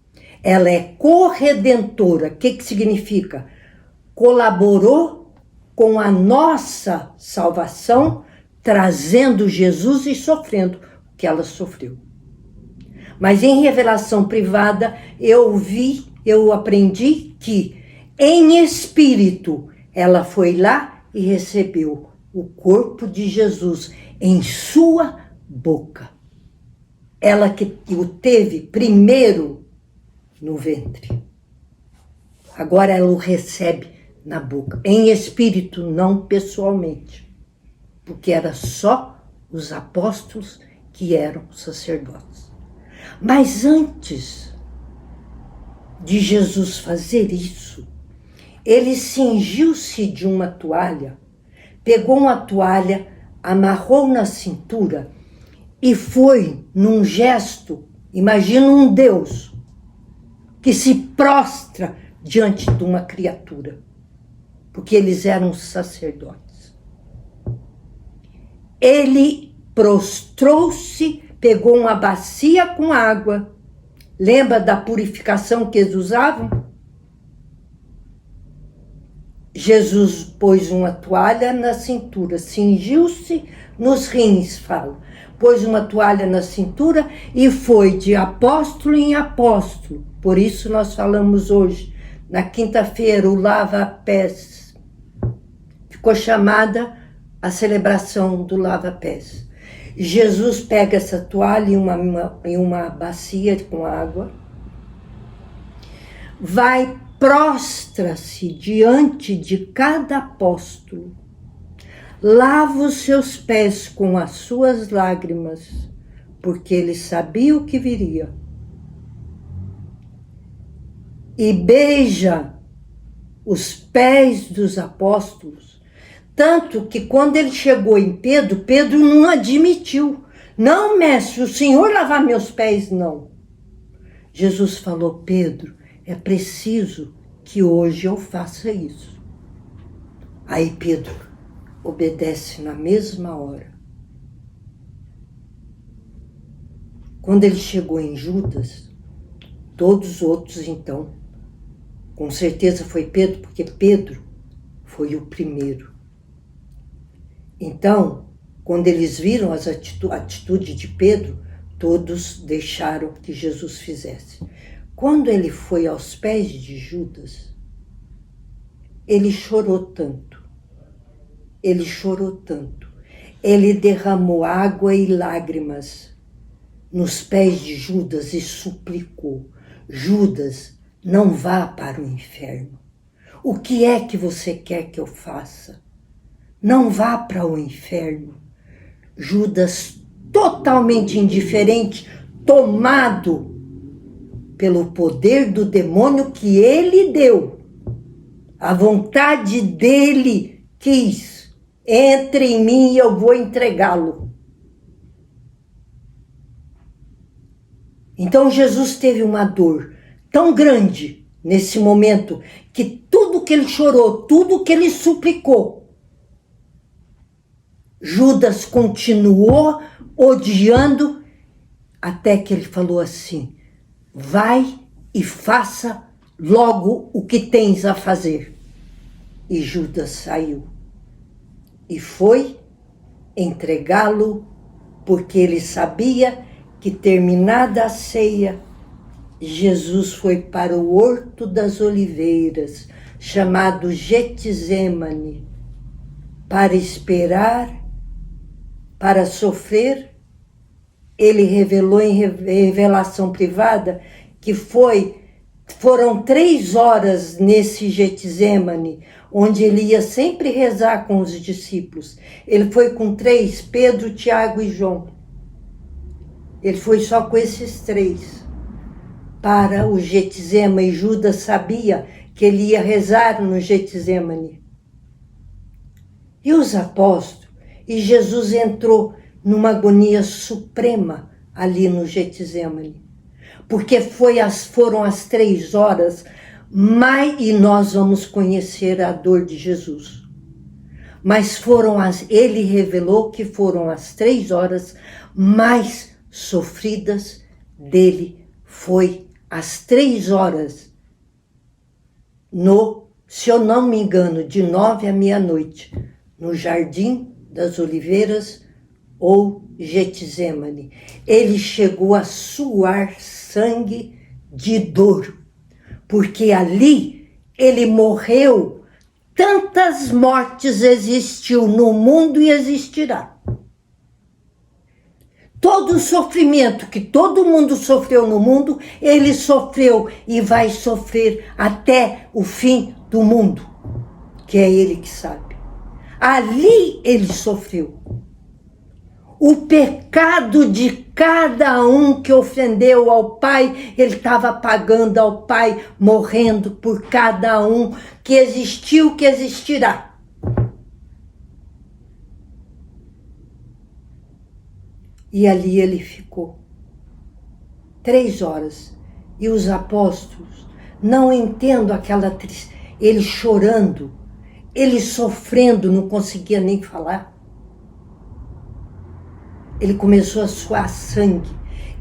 Speaker 1: Ela é corredentora. O que significa? Colaborou com a nossa salvação, trazendo Jesus e sofrendo o que ela sofreu. Mas em revelação privada, eu aprendi que, em espírito, ela foi lá e recebeu o corpo de Jesus em sua boca. Ela que o teve primeiro no ventre. Agora ela o recebe na boca, em espírito, não pessoalmente. Porque era só os apóstolos que eram sacerdotes. Mas antes de Jesus fazer isso, ele cingiu-se de uma toalha, pegou uma toalha, amarrou na cintura e foi num gesto, imagina um Deus que se prostra diante de uma criatura, porque eles eram sacerdotes. Ele prostrou-se, pegou uma bacia com água. Lembra da purificação que eles usavam? Jesus pôs uma toalha na cintura, cingiu-se nos rins, fala. Pôs uma toalha na cintura e foi de apóstolo em apóstolo. Por isso nós falamos hoje, na quinta-feira, o lava-pés. Ficou chamada a celebração do lava-pés. Jesus pega essa toalha em uma bacia com água, prostra-se diante de cada apóstolo, lava os seus pés com as suas lágrimas, porque ele sabia o que viria. E beija os pés dos apóstolos, tanto que quando ele chegou em Pedro, Pedro não admitiu. Não, mestre, o Senhor lavar meus pés, não. Jesus falou, Pedro, é preciso que hoje eu faça isso. Aí Pedro obedece na mesma hora. Quando ele chegou em Judas, todos os outros então, com certeza foi Pedro, porque Pedro foi o primeiro. Então, quando eles viram a atitude de Pedro, todos deixaram que Jesus fizesse. Quando ele foi aos pés de Judas, ele chorou tanto. Ele chorou tanto. Ele derramou água e lágrimas nos pés de Judas e suplicou: Judas, não vá para o inferno. O que é que você quer que eu faça? Não vá para o inferno. Judas, totalmente indiferente, tomado pelo poder do demônio que ele deu. A vontade dele quis. Entre em mim e eu vou entregá-lo. Então Jesus teve uma dor tão grande nesse momento, que tudo que ele chorou, tudo que ele suplicou, Judas continuou odiando, até que ele falou assim: vai e faça logo o que tens a fazer. E Judas saiu e foi entregá-lo, porque ele sabia que, terminada a ceia, Jesus foi para o Horto das Oliveiras, chamado Getsêmani, para esperar, para sofrer. Ele revelou em revelação privada que foram 3 horas nesse Getsêmani, onde ele ia sempre rezar com os discípulos. Ele foi com 3, Pedro, Tiago e João. Ele foi só com esses 3 para o Getsêmani, e Judas sabia que ele ia rezar no Getsêmani. E os apóstolos, e Jesus entrou numa agonia suprema ali no Getsêmani, porque foram as 3 horas, e nós vamos conhecer a dor de Jesus. Mas ele revelou que foram as 3 horas mais sofridas dele. Foi às 3 horas, se eu não me engano, de 9 à meia-noite, no Jardim das Oliveiras ou Getsêmani. Ele chegou a suar sangue de dor, porque ali ele morreu. Tantas mortes existiu no mundo e existirá. Todo o sofrimento que todo mundo sofreu no mundo, ele sofreu e vai sofrer até o fim do mundo, que é ele que sabe. Ali ele sofreu. O pecado de cada um que ofendeu ao Pai, ele estava pagando ao Pai, morrendo por cada um que existiu, que existirá. E ali ele ficou 3 horas. E os apóstolos Não entendo aquela tristeza. Ele chorando, ele sofrendo, não conseguia nem falar. Ele começou a suar sangue.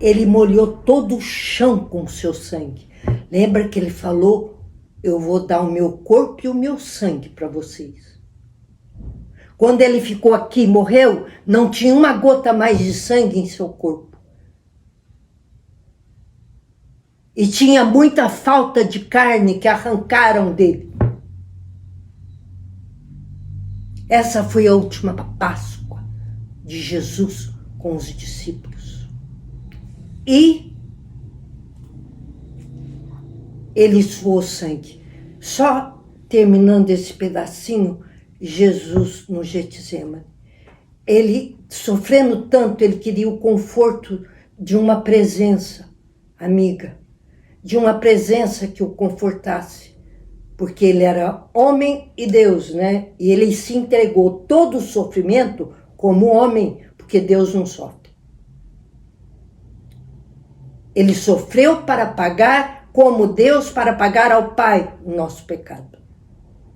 Speaker 1: Ele molhou todo o chão com o seu sangue. Lembra que ele falou, eu vou dar o meu corpo e o meu sangue para vocês. Quando ele ficou aqui, morreu, não tinha uma gota mais de sangue em seu corpo. E tinha muita falta de carne que arrancaram dele. Essa foi a última Páscoa de Jesus com os discípulos. E ele suou sangue. Só terminando esse pedacinho, Jesus no Getsemane. Ele, sofrendo tanto, ele queria o conforto de uma presença amiga, de uma presença que o confortasse, porque ele era homem e Deus, né? E ele se entregou todo o sofrimento como homem, porque Deus não sofre. Ele sofreu para pagar como Deus, para pagar ao Pai o nosso pecado.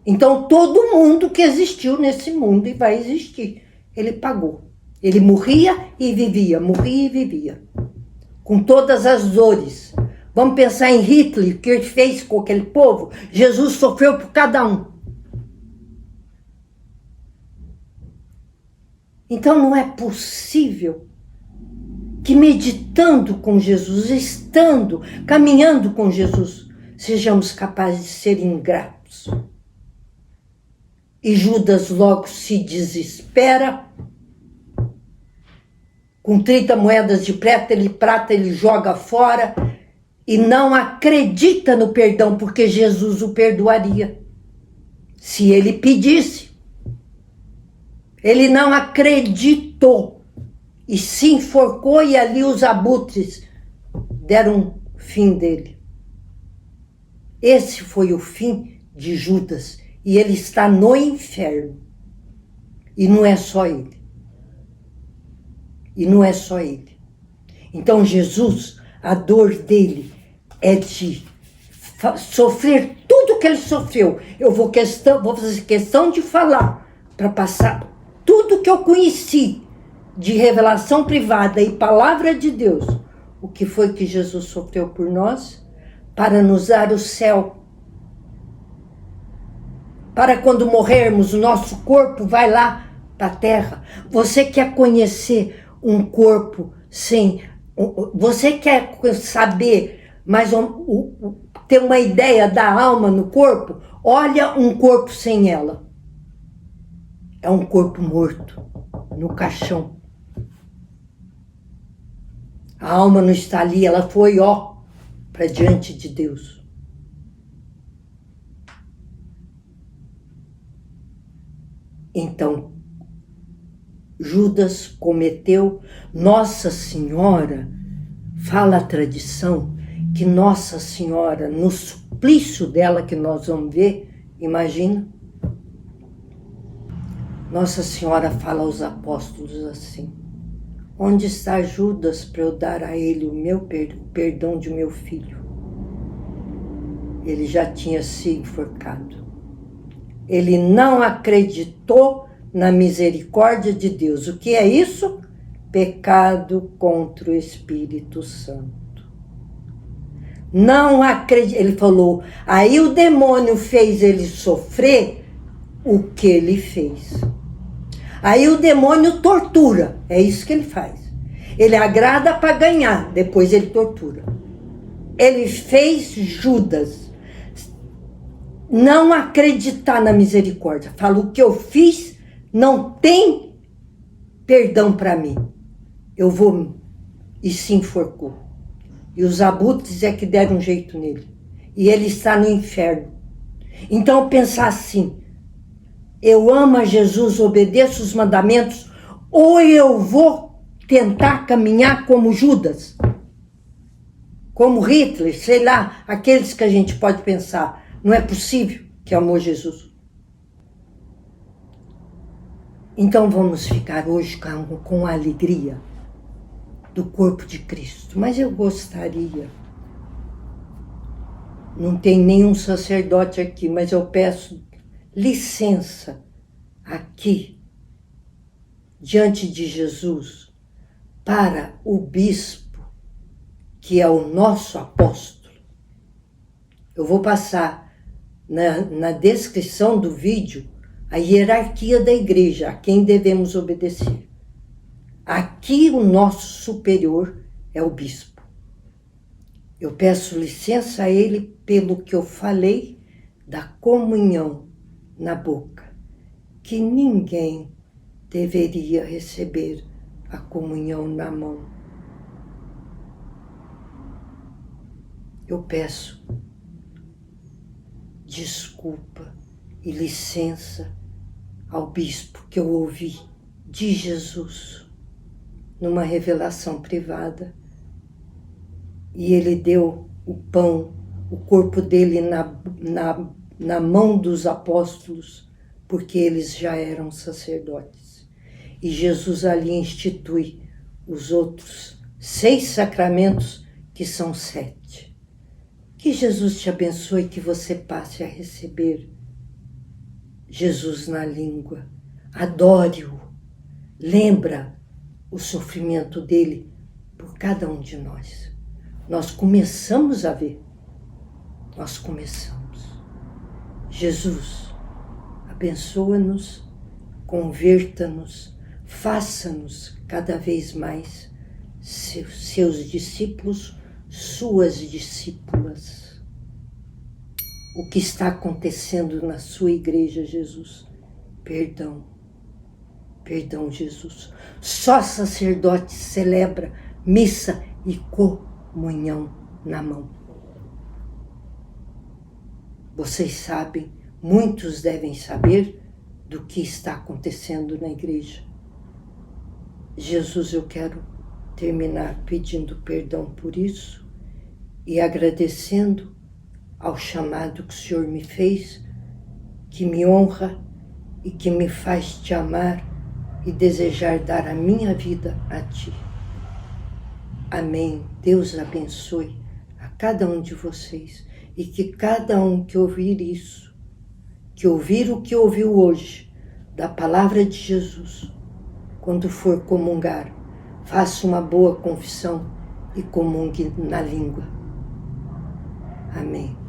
Speaker 1: Então todo mundo que existiu nesse mundo e vai existir, ele pagou. Ele morria e vivia, morria e vivia, com todas as dores. Vamos pensar em Hitler, o que ele fez com aquele povo? Jesus sofreu por cada um. Então não é possível que meditando com Jesus, estando, caminhando com Jesus, sejamos capazes de ser ingratos. E Judas logo se desespera. Com 30 moedas de prata ele joga fora. E não acredita no perdão, porque Jesus o perdoaria. Se ele pedisse. Ele não acreditou. E se enforcou e ali os abutres deram fim dele. Esse foi o fim de Judas. E ele está no inferno. E não é só ele. E não é só ele. Então Jesus, a dor dele é de sofrer tudo que ele sofreu. Eu vou fazer questão de falar, para passar tudo que eu conheci de revelação privada e palavra de Deus. O que foi que Jesus sofreu por nós? Para nos dar o céu. Para quando morrermos, o nosso corpo vai lá para a terra. Você quer conhecer um corpo sem... Você quer saber, mas ter uma ideia da alma no corpo? Olha um corpo sem ela. É um corpo morto, no caixão. A alma não está ali, ela foi, para diante de Deus. Então, Judas cometeu. Nossa Senhora, fala a tradição, que Nossa Senhora, no suplício dela que nós vamos ver, imagina, Nossa Senhora fala aos apóstolos assim: onde está Judas para eu dar a ele o perdão de meu filho? Ele já tinha se enforcado. Ele não acreditou na misericórdia de Deus. O que é isso? Pecado contra o Espírito Santo. Não acredita. Ele falou, aí o demônio fez ele sofrer o que ele fez. Aí o demônio tortura. É isso que ele faz. Ele agrada para ganhar, depois ele tortura. Ele fez Judas não acreditar na misericórdia. Fala, o que eu fiz não tem perdão para mim. Eu vou... E se enforcou. E os abutres é que deram um jeito nele. E ele está no inferno. Então pensar assim, eu amo a Jesus, obedeço os mandamentos, ou eu vou tentar caminhar como Judas, como Hitler, sei lá, aqueles que a gente pode pensar. Não é possível que amou Jesus. Então vamos ficar hoje com a alegria do corpo de Cristo. Mas eu gostaria Não tem nenhum sacerdote aqui, mas eu peço licença aqui, diante de Jesus, para o bispo, que é o nosso apóstolo. Eu vou passar na descrição do vídeo a hierarquia da igreja, a quem devemos obedecer. Aqui o nosso superior é o bispo. Eu peço licença a ele pelo que eu falei da comunhão na boca, que ninguém deveria receber a comunhão na mão. Eu peço desculpa e licença ao bispo que eu ouvi de Jesus numa revelação privada. E ele deu o pão, o corpo dele na mão dos apóstolos, porque eles já eram sacerdotes. E Jesus ali institui os outros 6 sacramentos, que são 7. Que Jesus te abençoe, que você passe a receber Jesus na língua. Adore-o. Lembra o sofrimento dele por cada um de nós. Nós começamos a ver. Nós começamos. Jesus, abençoa-nos, converta-nos, faça-nos cada vez mais seus discípulos, suas discípulas. O que está acontecendo na sua igreja, Jesus? Perdão. Perdão, Jesus. Só sacerdote celebra missa e comunhão na mão. Vocês sabem, muitos devem saber do que está acontecendo na igreja. Jesus, eu quero terminar pedindo perdão por isso e agradecendo ao chamado que o Senhor me fez, que me honra e que me faz te amar e desejar dar a minha vida a ti. Amém. Deus abençoe a cada um de vocês e que cada um que ouvir isso, que ouvir o que ouviu hoje da palavra de Jesus, quando for comungar, faça uma boa confissão e comungue na língua. Amém.